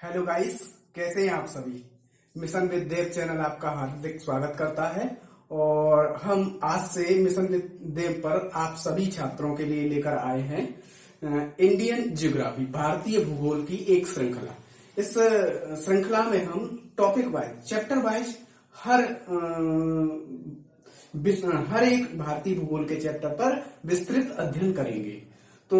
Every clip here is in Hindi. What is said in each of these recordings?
हेलो गाइस, कैसे हैं आप सभी। मिशन विद देव चैनल आपका हार्दिक स्वागत करता है। और हम आज से मिशन विद देव पर आप सभी छात्रों के लिए लेकर आए हैं इंडियन ज्योग्राफी, भारतीय भूगोल की एक श्रृंखला। इस श्रृंखला में हम टॉपिक वाइज, चैप्टर वाइज हर एक भारतीय भूगोल के चैप्टर पर विस्तृत अध्ययन करेंगे। तो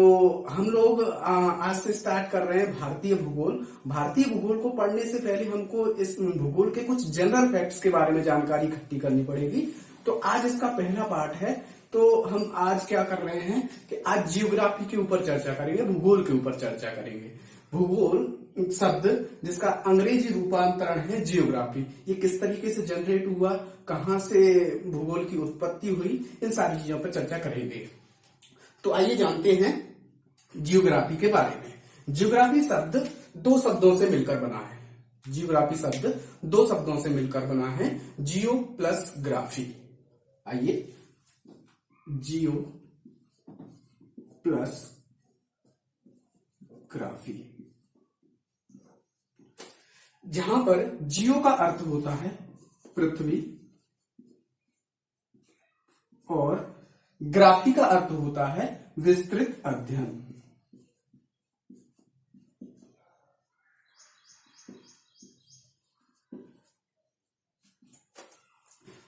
हम लोग आज से स्टार्ट कर रहे हैं भारतीय भूगोल। भारतीय भूगोल को पढ़ने से पहले हमको इस भूगोल के कुछ जनरल फैक्ट्स के बारे में जानकारी इकट्ठी करनी पड़ेगी। तो आज इसका पहला पार्ट है। तो हम आज क्या कर रहे हैं कि आज जियोग्राफी के ऊपर चर्चा करेंगे, भूगोल के ऊपर चर्चा करेंगे। भूगोल शब्द जिसका अंग्रेजी रूपांतरण है जियोग्राफी, ये किस तरीके से जनरेट हुआ, कहाँ से भूगोल की उत्पत्ति हुई, इन सारी चीजों पर चर्चा करेंगे। तो आइए जानते हैं जियोग्राफी के बारे में। जियोग्राफी शब्द दो शब्दों से मिलकर बना है। जियोग्राफी शब्द दो शब्दों से मिलकर बना है, जियो प्लस ग्राफी। आइए, जियो प्लस ग्राफी, जहां पर जियो का अर्थ होता है पृथ्वी और ग्राफी का अर्थ होता है विस्तृत अध्ययन।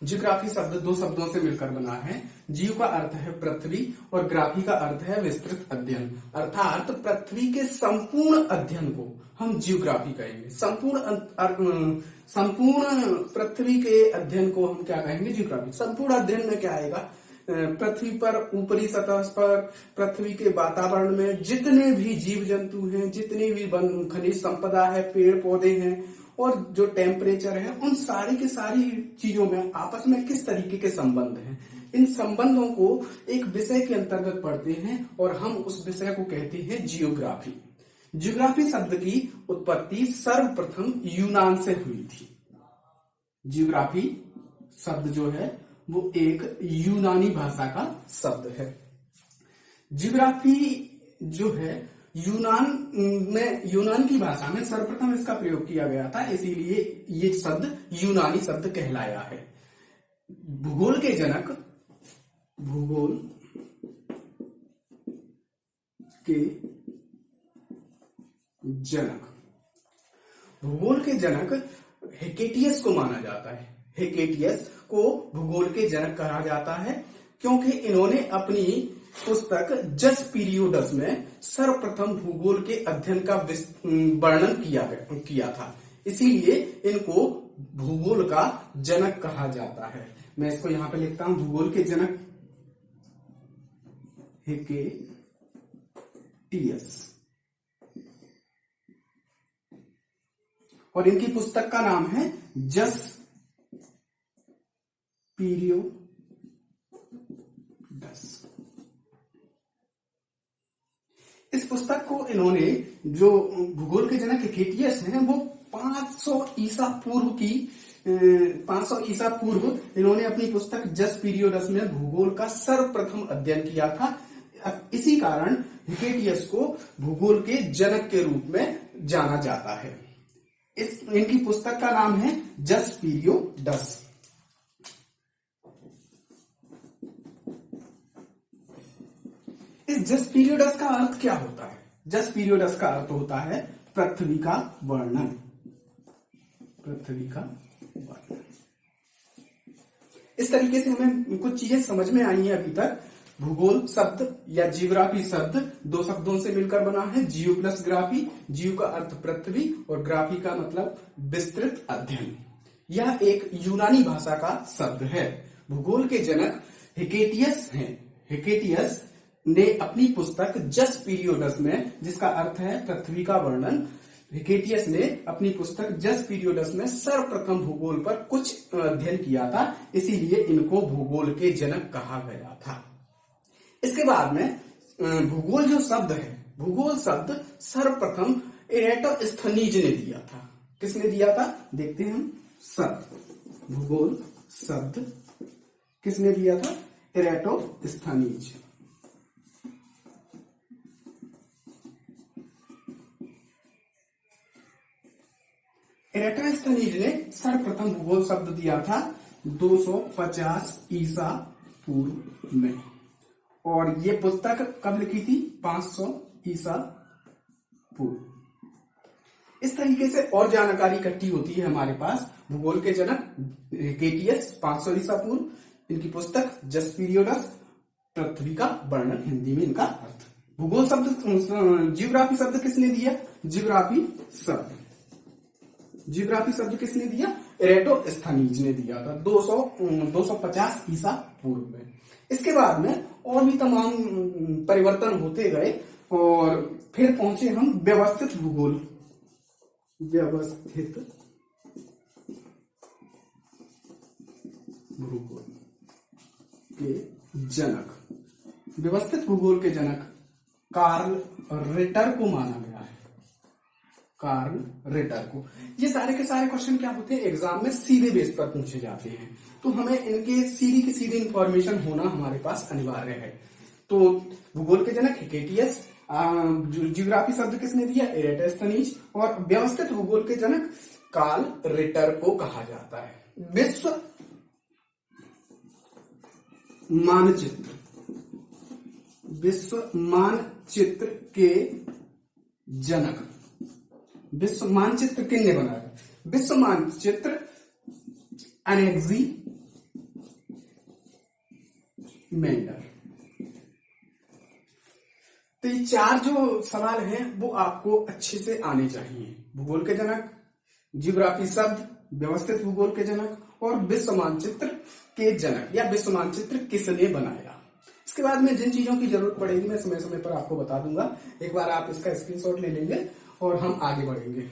जियोग्राफी शब्द दो शब्दों से मिलकर बना है। जियो का अर्थ है पृथ्वी और ग्राफी का अर्थ है विस्तृत अध्ययन। अर्थात पृथ्वी के संपूर्ण अध्ययन को हम जियोग्राफी कहेंगे। संपूर्ण पृथ्वी के अध्ययन को हम क्या कहेंगे? जियोग्राफी। संपूर्ण अध्ययन में क्या आएगा? पृथ्वी पर ऊपरी सतह पर, पृथ्वी के वातावरण में जितने भी जीव जंतु हैं, जितनी भी वन खनिज संपदा है, पेड़ पौधे हैं और जो टेम्परेचर है, उन सारी की सारी चीजों में आपस में किस तरीके के संबंध हैं, इन संबंधों को एक विषय के अंतर्गत पढ़ते हैं और हम उस विषय को कहते हैं जियोग्राफी। जियोग्राफी शब्द की उत्पत्ति सर्वप्रथम यूनान से हुई थी। जियोग्राफी शब्द जो है वो एक यूनानी भाषा का शब्द है। जियोग्राफी जो है यूनान की भाषा में सर्वप्रथम इसका प्रयोग किया गया था, इसीलिए ये शब्द यूनानी शब्द कहलाया है। भूगोल के जनक, भूगोल के जनक, भूगोल के जनक हेकेटियस को माना जाता है। हेकेटियस को भूगोल के जनक कहा जाता है क्योंकि इन्होंने अपनी पुस्तक जस पीरियोडस में सर्वप्रथम भूगोल के अध्ययन का वर्णन किया था, इसीलिए इनको भूगोल का जनक कहा जाता है। मैं इसको यहां पे लिखता हूं, भूगोल के जनक हेकेटियस। और इनकी पुस्तक का नाम है जस पीरियोडस। इस पुस्तक को इन्होंने, जो भूगोल के जनक हेकेटियस हैं, वो 500 ईसा पूर्व इन्होंने अपनी पुस्तक जस पीरियोडस में भूगोल का सर्वप्रथम अध्ययन किया था। इसी कारण हेकेटियस को भूगोल के जनक के रूप में जाना जाता है। इनकी पुस्तक का नाम है जस पीरियोडस। इस जस पीरियोडस का अर्थ क्या होता है? जस पीरियोडस का अर्थ होता है पृथ्वी का वर्णन। पृथ्वी का वर्णन। इस तरीके से हमें कुछ चीजें समझ में आई हैं अभी तक। भूगोल शब्द या जियोग्राफी शब्द दो शब्दों से मिलकर बना है, जियो प्लस ग्राफी। जियो का अर्थ पृथ्वी और ग्राफी का मतलब विस्तृत अध्ययन। यह एक यूनानी भाषा का शब्द है। भूगोल के जनक हेकेटियस हैं। हेकेटियस ने अपनी पुस्तक जस पीरियोडस में, जिसका अर्थ है पृथ्वी का वर्णन, हेकेटियस ने अपनी पुस्तक जस पीरियोडस में सर्वप्रथम भूगोल पर कुछ अध्ययन किया था, इसीलिए इनको भूगोल के जनक कहा गया था। इसके बाद में भूगोल जो शब्द है, भूगोल शब्द सर्वप्रथम एरेटोस्थनीज ने दिया था। किसने दिया था? देखते हैं हम। शब्द, भूगोल शब्द किसने दिया था? एरेटोस्थनीज। एराटोस्थनीज ने सर्वप्रथम भूगोल शब्द दिया था 250 ईसा पूर्व में, और ये पुस्तक कब लिखी थी? 500 ईसा पूर्व। इस तरीके से और जानकारी इकट्ठी होती है हमारे पास। भूगोल के जनक केटीएस 500 ईसा पूर्व, इनकी पुस्तक जस पीरियडस, पृथ्वी का वर्णन, हिंदी में इनका अर्थ। भूगोल शब्द, जियोग्राफी शब्द किसने दिया? जियोग्राफी शब्द किसने दिया? एराटोस्थनीज ने दिया था 250 ईसा पूर्व में। इसके बाद में और भी तमाम परिवर्तन होते गए और फिर पहुंचे हम व्यवस्थित भूगोल के जनक। व्यवस्थित भूगोल के जनक कार्ल रिटर को माना गया है। कार्ल रिटर को। ये सारे के सारे क्वेश्चन क्या होते हैं? एग्जाम में सीधे बेस पर पूछे जाते हैं, तो हमें इनके सीधी की सीधी इंफॉर्मेशन होना हमारे पास अनिवार्य है। तो भूगोल के जनक केटीएस, जियोग्राफी शब्द किसने दिया? एराटोस्थनीज, और व्यवस्थित भूगोल के जनक कार्ल रिटर को कहा जाता है। विश्व मानचित्र के जनक। विश्व मानचित्र किसने बनाया? विश्व मानचित्र एनेक्सी मेंडर। तो ये चार जो सवाल हैं वो आपको अच्छे से आने चाहिए। भूगोल के जनक, जियोग्राफी शब्द, व्यवस्थित भूगोल के जनक और विश्व मानचित्र के जनक या विश्व मानचित्र किसने बनाया। इसके बाद में जिन चीजों की जरूरत पड़ेगी मैं समय समय पर आपको बता दूंगा। एक बार आप इसका स्क्रीनशॉट ले लेंगे और हम आगे बढ़ेंगे।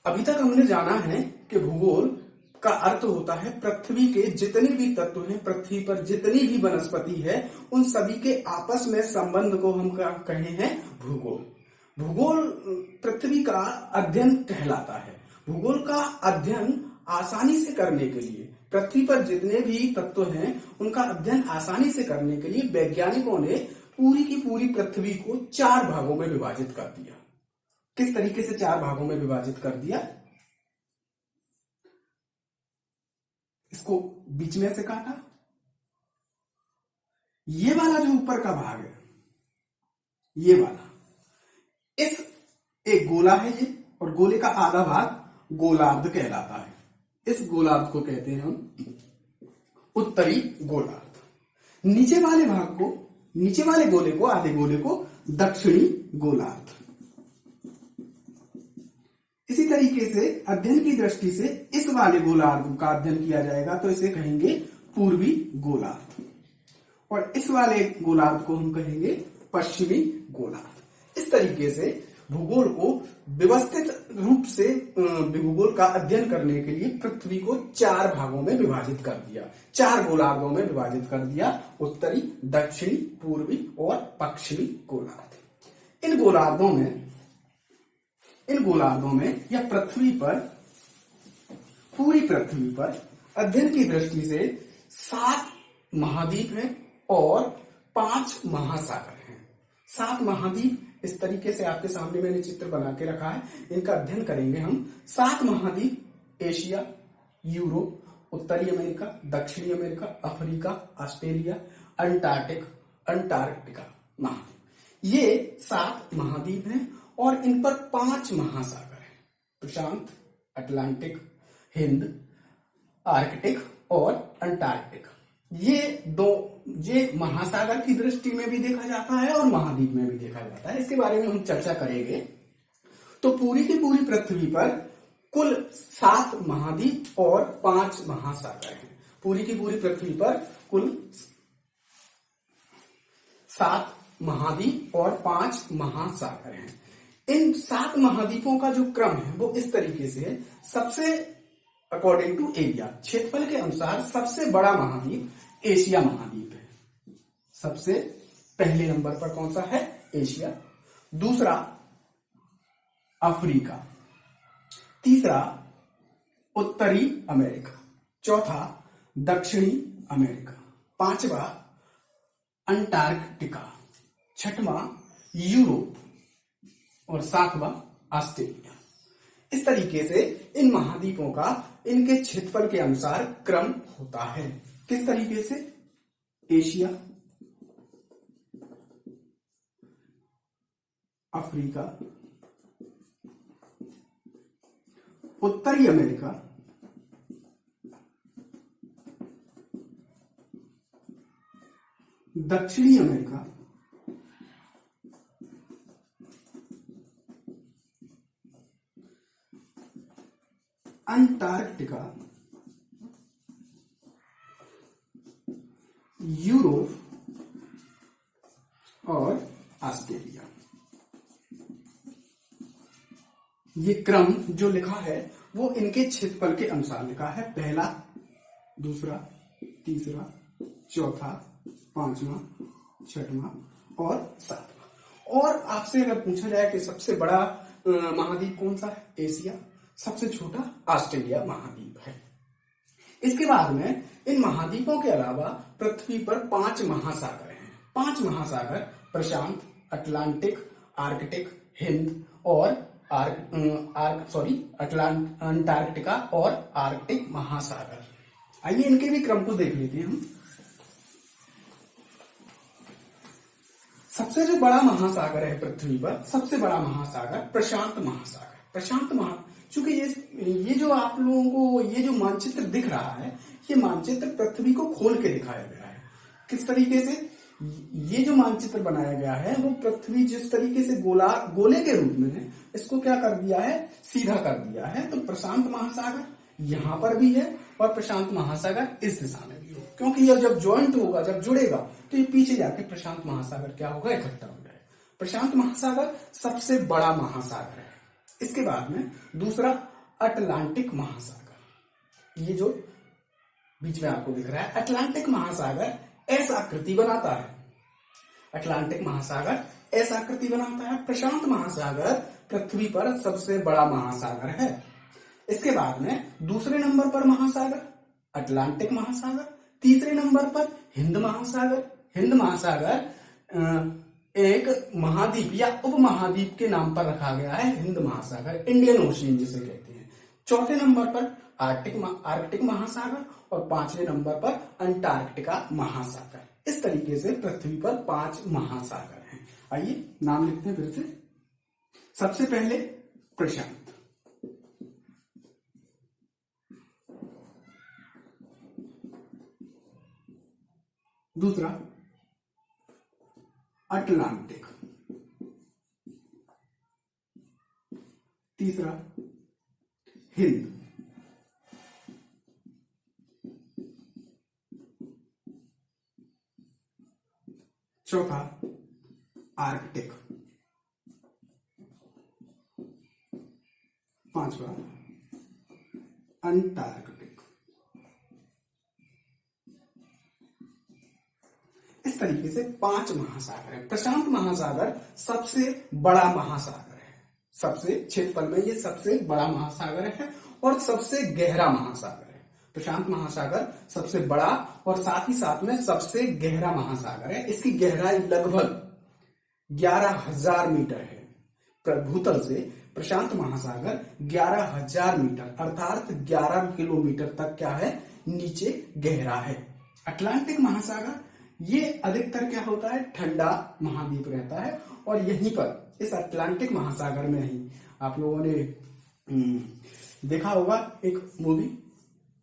अभी तक हमने जाना है कि भूगोल का अर्थ होता है पृथ्वी के जितने भी तत्व हैं, पृथ्वी पर जितनी भी वनस्पति है, उन सभी के आपस में संबंध को हम कहे हैं भूगोल। भूगोल पृथ्वी का अध्ययन कहलाता है। भूगोल का अध्ययन आसानी से करने के लिए, पृथ्वी पर जितने भी तत्व हैं उनका अध्ययन आसानी से करने के लिए वैज्ञानिकों ने पूरी की पूरी पृथ्वी को 4 भागों में विभाजित कर दिया। किस तरीके से 4 भागों में विभाजित कर दिया? इसको बीच में से काटा। ये वाला जो ऊपर का भाग है, ये वाला, इस एक गोला है ये, और गोले का आधा भाग गोलार्ध कहलाता है। इस गोलार्ध को कहते हैं हम उत्तरी गोलार्ध। नीचे वाले भाग को, नीचे वाले गोले को, आधे गोले को दक्षिणी गोलार्ध। इसी तरीके से अध्ययन की दृष्टि से इस वाले गोलार्ध का अध्ययन किया जाएगा तो इसे कहेंगे पूर्वी गोलार्ध, और इस वाले गोलार्ध को हम कहेंगे पश्चिमी गोलार्ध। इस तरीके से भूगोल को व्यवस्थित रूप से भूगोल का अध्ययन करने के लिए पृथ्वी को 4 भागों में विभाजित कर दिया, 4 गोलार्धों में विभाजित कर दिया, उत्तरी, दक्षिणी, पूर्वी और पश्चिमी गोलार्ध। इन गोलार्धों में या पृथ्वी पर, पूरी पृथ्वी पर अध्ययन की दृष्टि से 7 महाद्वीप हैं और 5 महासागर हैं। 7 महाद्वीप, इस तरीके से आपके सामने मैंने चित्र बना के रखा है, इनका अध्ययन करेंगे हम। 7 महाद्वीप, एशिया, यूरोप, उत्तरी अमेरिका, दक्षिणी अमेरिका, अफ्रीका, ऑस्ट्रेलिया, अंटार्कटिका महाद्वीप। ये 7 महाद्वीप हैं और इन पर 5 महासागर हैं, प्रशांत, अटलांटिक, हिंद, आर्कटिक और अंटार्कटिक। ये महासागर की दृष्टि में भी देखा जाता है और महाद्वीप में भी देखा जाता है। इसके बारे में हम चर्चा करेंगे। तो पूरी की पूरी पृथ्वी पर कुल 7 महाद्वीप और 5 महासागर हैं। पूरी की पूरी पृथ्वी पर कुल 7 महाद्वीप और 5 महासागर हैं। इन 7 महाद्वीपों का जो क्रम है वो इस तरीके से है। सबसे अकॉर्डिंग टू एरिया, क्षेत्रफल के अनुसार सबसे बड़ा महाद्वीप एशिया महाद्वीप है। सबसे पहले नंबर पर कौन सा है? एशिया। दूसरा अफ्रीका। तीसरा उत्तरी अमेरिका। चौथा दक्षिणी अमेरिका। पांचवा अंटार्कटिका। छठवां यूरोप और सातवां ऑस्ट्रेलिया। इस तरीके से इन महाद्वीपों का इनके क्षेत्रफल के अनुसार क्रम होता है। किस तरीके से? एशिया, अफ्रीका, उत्तरी अमेरिका, दक्षिणी अमेरिका, अंटार्कटिका, यूरोप और ऑस्ट्रेलिया। ये क्रम जो लिखा है वो इनके क्षेत्रफल के अनुसार लिखा है। पहला, दूसरा, तीसरा, चौथा, पांचवा, छठवां और सातवां। और आपसे अगर पूछा जाए कि सबसे बड़ा महाद्वीप कौन सा है? एशिया। सबसे छोटा ऑस्ट्रेलिया महाद्वीप है। इसके बाद में इन महाद्वीपों के अलावा पृथ्वी पर 5 महासागर हैं। 5 महासागर प्रशांत, अटलांटिक, आर्कटिक, हिंद और अंटार्कटिका और आर्कटिक महासागर। आइए इनके भी क्रम को देख लेते हैं हम। सबसे जो बड़ा महासागर है पृथ्वी पर, सबसे बड़ा महासागर प्रशांत महासागर। चूंकि ये जो आप लोगों को ये जो मानचित्र दिख रहा है, ये मानचित्र पृथ्वी को खोल के दिखाया गया है। किस तरीके से? ये जो मानचित्र बनाया गया है वो पृथ्वी जिस तरीके से गोले के रूप में है, इसको क्या कर दिया है? सीधा कर दिया है। तो प्रशांत महासागर यहां पर भी है और प्रशांत महासागर इस दिशा में भी हो, क्योंकि यह जब ज्वाइंट होगा, जब जुड़ेगा तो ये पीछे जाके प्रशांत महासागर क्या होगा? इकट्ठा हो जाएगा। प्रशांत महासागर सबसे बड़ा महासागर है। इसके बाद में दूसरा अटलांटिक महासागर। ये जो बीच में आपको दिख रहा है, अटलांटिक महासागर ऐसा आकृति बनाता है। अटलांटिक महासागर ऐसा आकृति बनाता है। प्रशांत महासागर पृथ्वी पर सबसे बड़ा महासागर है। इसके बाद में दूसरे नंबर पर महासागर अटलांटिक महासागर। तीसरे नंबर पर हिंद महासागर। हिंद महासागर एक महाद्वीप या उपमहाद्वीप के नाम पर रखा गया है, हिंद महासागर, इंडियन ओशियन जिसे कहते हैं। चौथे नंबर पर आर्कटिक महासागर और पांचवें नंबर पर अंटार्कटिका महासागर। इस तरीके से पृथ्वी पर 5 महासागर हैं। आइए नाम लिखते हैं फिर से। सबसे पहले प्रशांत, दूसरा अटलांटिक, तीसरा हिंद, चौथा आर्कटिक, पांचवा अंटार्कटिक। इस तरीके से 5 महासागर है। प्रशांत महासागर सबसे बड़ा महासागर है। सबसे क्षेत्रफल में ये सबसे बड़ा महासागर है और सबसे गहरा महासागर है। प्रशांत महासागर सबसे बड़ा और साथ ही साथ में सबसे गहरा महासागर है। इसकी गहराई लगभग 11,000 मीटर है। भूतल से प्रशांत महासागर 11,000 मीटर अर्थात 11 किलोमीटर तक क्या है? नीचे गहरा है। अटलांटिक महासागर ये अधिकतर क्या होता है? ठंडा महाद्वीप रहता है और यहीं पर इस अटलांटिक महासागर में ही आप लोगों ने देखा होगा एक मूवी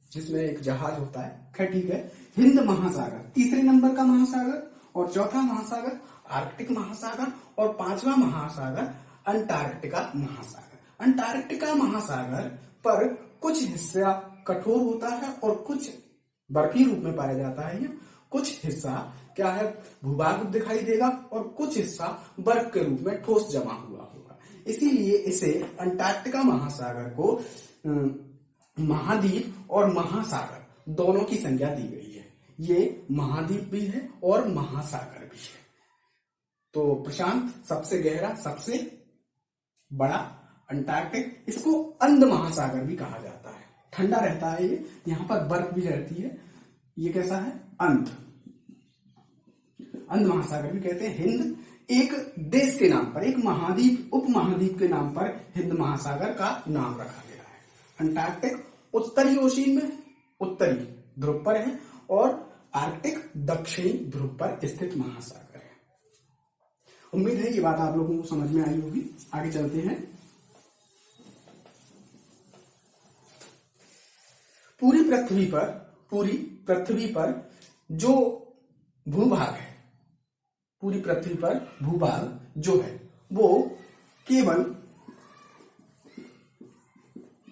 जिसमें एक जहाज होता है। खैर ठीक है। हिंद महासागर तीसरे नंबर का महासागर और चौथा महासागर आर्कटिक महासागर और पांचवा महासागर अंटार्कटिका महासागर। अंटार्कटिका महासागर पर कुछ हिस्सा कठोर होता है और कुछ बर्फी रूप में पाया जाता है। कुछ हिस्सा क्या है? भूभाग दिखाई देगा और कुछ हिस्सा बर्फ के रूप में ठोस जमा हुआ होगा। इसीलिए इसे अंटार्कटिका महासागर को महाद्वीप और महासागर दोनों की संज्ञा दी गई है। ये महाद्वीप भी है और महासागर भी है। तो प्रशांत सबसे गहरा, सबसे बड़ा, अंटार्कटिक, इसको अंध महासागर भी कहा जाता है। ठंडा रहता है ये, यहां पर बर्फ भी रहती है। ये कैसा है? अंध महासागर भी कहते हैं। हिंद एक देश के नाम पर, एक महाद्वीप, उप महाद्वीप के नाम पर हिंद महासागर का नाम रखा गया है। अंटार्कटिक उत्तरी ओशियन में उत्तरी ध्रुव पर है और आर्कटिक दक्षिणी ध्रुव पर स्थित महासागर है। उम्मीद है ये बात आप लोगों को समझ में आई होगी। आगे चलते हैं। पूरी पृथ्वी पर जो भूभाग है, पूरी पृथ्वी पर भूभाग जो है वो केवल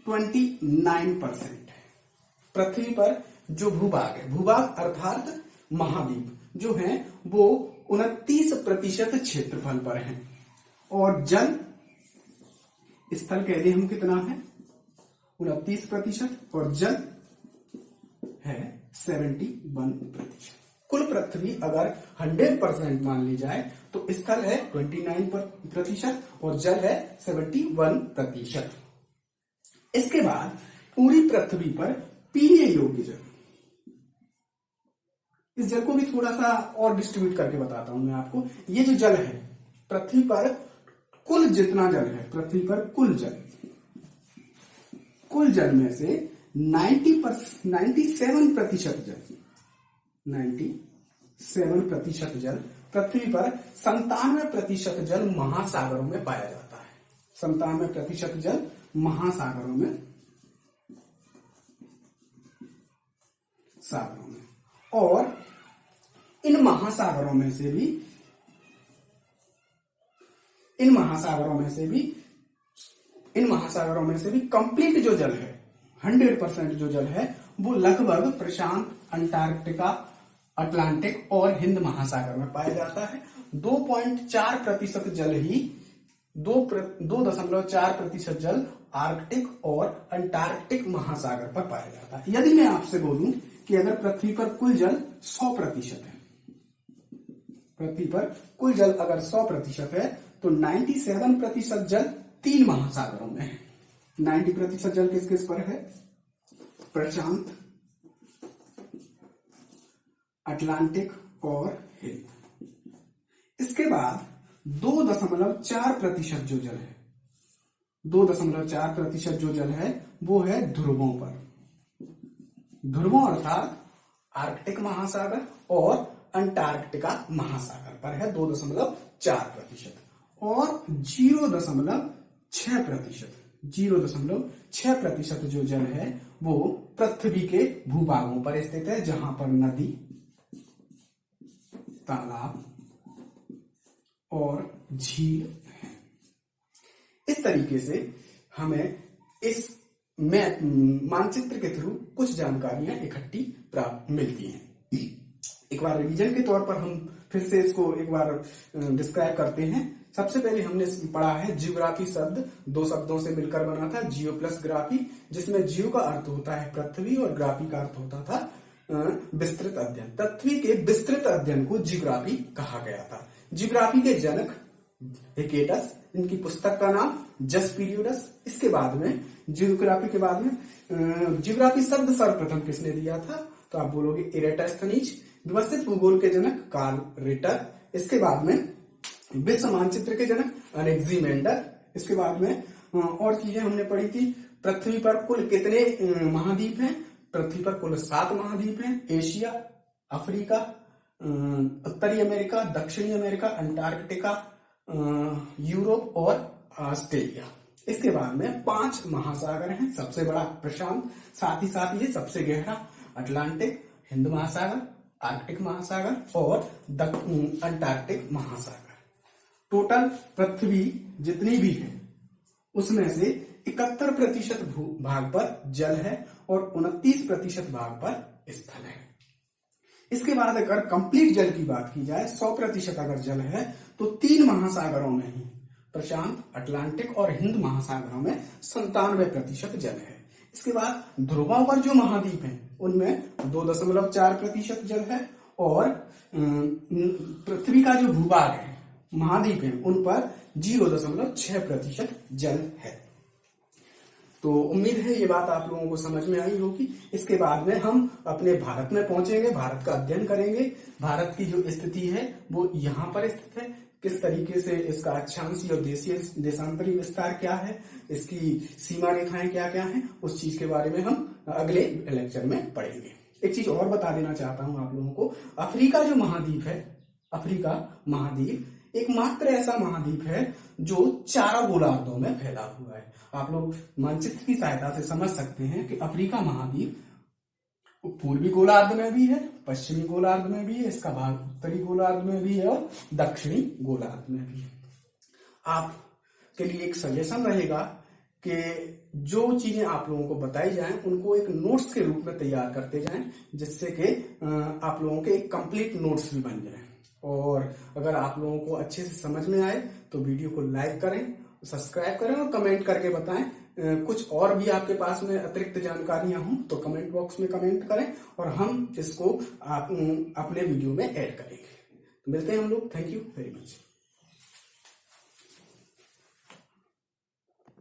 29% है। पृथ्वी पर जो भूभाग है, भूभाग अर्थात महाद्वीप जो है वो 29% क्षेत्रफल पर है और जल स्थल कह दें हम कितना है? 29% और जल है 71%। कुल पृथ्वी अगर 100% मान ली जाए तो स्थल है 29% और जल है 71%। इसके बाद पूरी पृथ्वी पर पीने योग्य जल, इस जल को भी थोड़ा सा और डिस्ट्रीब्यूट करके बताता हूं मैं आपको। ये जो जल है पृथ्वी पर कुल जितना जल है, पृथ्वी पर कुल जल में से 97% जल पृथ्वी पर, 97% जल महासागरों में पाया जाता है। 97% जल महासागरों में, और इन महासागरों में से भी कंप्लीट जो जल है, 100% जो जल है वो लगभग प्रशांत, अंटार्कटिका, अटलांटिक और हिंद महासागर में पाया जाता है। 2.4% जल ही 2.4% जल आर्कटिक और अंटार्कटिक महासागर पर पाया जाता है। यदि मैं आपसे बोलूं कि अगर पृथ्वी पर कुल जल 100% है, पृथ्वी पर कुल जल अगर 100% है तो 97% जल 3 महासागरों में है। 90% जल किस किस पर है? प्रशांत, अटलांटिक और हिंद। इसके बाद 2.4% जो जल है, 2.4% जो जल है वो है ध्रुवों पर। ध्रुवों अर्थात आर्कटिक महासागर और अंटार्कटिका महासागर पर है 2.4%। और 0.6% जो जल है वो पृथ्वी के भूभागों पर स्थित है, जहां पर नदी, तालाब और झील है। इस तरीके से हमें इस मानचित्र के थ्रू कुछ जानकारियां इकट्ठी प्राप्त मिलती हैं। एक बार रिवीजन के तौर पर हम फिर से इसको एक बार डिस्क्राइब करते हैं। सबसे पहले हमने पढ़ा है जियोग्राफी शब्द 2 शब्दों से मिलकर बना था, जियो प्लस ग्राफी, जिसमें जियो का अर्थ होता है पृथ्वी और ग्राफी का अर्थ होता था विस्तृत अध्ययन। पृथ्वी के विस्तृत अध्ययन को जियोग्राफी कहा गया था। जियोग्राफी के जनक हिकेटस, इनकी पुस्तक का नाम जस पीरियडस। इसके बाद में जियोग्राफी के बाद में जियोग्राफी शब्द सर्वप्रथम किसने दिया था? तो आप बोलोगे इरेटस्थनीज। व्यवस्थित भूगोल के जनक कार्ल रिटर। इसके बाद में विश्व मानचित्र के जनक अलेक्जेंडर। इसके बाद में और चीजें हमने पढ़ी थी। पृथ्वी पर कुल कितने महाद्वीप हैं? पृथ्वी पर कुल 7 महाद्वीप हैं। एशिया, अफ्रीका, उत्तरी अमेरिका, दक्षिणी अमेरिका, अंटार्कटिका, यूरोप और ऑस्ट्रेलिया। इसके बाद में 5 महासागर हैं। सबसे बड़ा प्रशांत, साथ ही साथ ये सबसे गहरा अटलांटिक, हिंद महासागर, आर्कटिक महासागर और अंटार्कटिक महासागर। टोटल पृथ्वी जितनी भी है उसमें से 71% भाग पर जल है और 29% भाग पर स्थल है। इसके बाद अगर कंप्लीट जल की बात की जाए, 100% अगर जल है तो 3 महासागरों में ही, प्रशांत, अटलांटिक और हिंद महासागरों में 97% जल है। इसके बाद ध्रुवों पर जो महाद्वीप हैं उनमें 2.4% जल है और पृथ्वी का जो भूभाग है महाद्वीप हैं उन पर 0.6% जल है। तो उम्मीद है ये बात आप लोगों को समझ में आई होगी। इसके बाद में हम अपने भारत में पहुंचेंगे, भारत का अध्ययन करेंगे। भारत की जो स्थिति है वो यहाँ पर स्थित है, किस तरीके से इसका अक्षांशीय और देशांतरीय विस्तार क्या है, इसकी सीमा रेखाएं क्या क्या हैं, उस चीज के बारे में हम अगले लेक्चर में पढ़ेंगे। एक चीज और बता देना चाहता हूं आप लोगों को, अफ्रीका जो महाद्वीप है, अफ्रीका महाद्वीप एकमात्र ऐसा महाद्वीप है जो 4 गोलार्धों में फैला हुआ है। आप लोग मानचित्र की सहायता से समझ सकते हैं कि अफ्रीका महाद्वीप पूर्वी गोलार्ध में भी है, पश्चिमी गोलार्ध में भी है, इसका भाग उत्तरी गोलार्ध में भी है और दक्षिणी गोलार्ध में भी है। आपके लिए एक सजेशन रहेगा कि जो चीजें आप लोगों को बताई जाएं उनको एक नोट्स के रूप में तैयार करते जाएं, जिससे कि आप लोगों के एक कंप्लीट नोट्स भी बन जाएं। और अगर आप लोगों को अच्छे से समझ में आए तो वीडियो को लाइक करें, सब्सक्राइब करें और कमेंट करके बताएं। कुछ और भी आपके पास में अतिरिक्त जानकारियां हों तो कमेंट बॉक्स में कमेंट करें और हम इसको अपने वीडियो में ऐड करेंगे। तो मिलते हैं हम लोग। Thank you very much.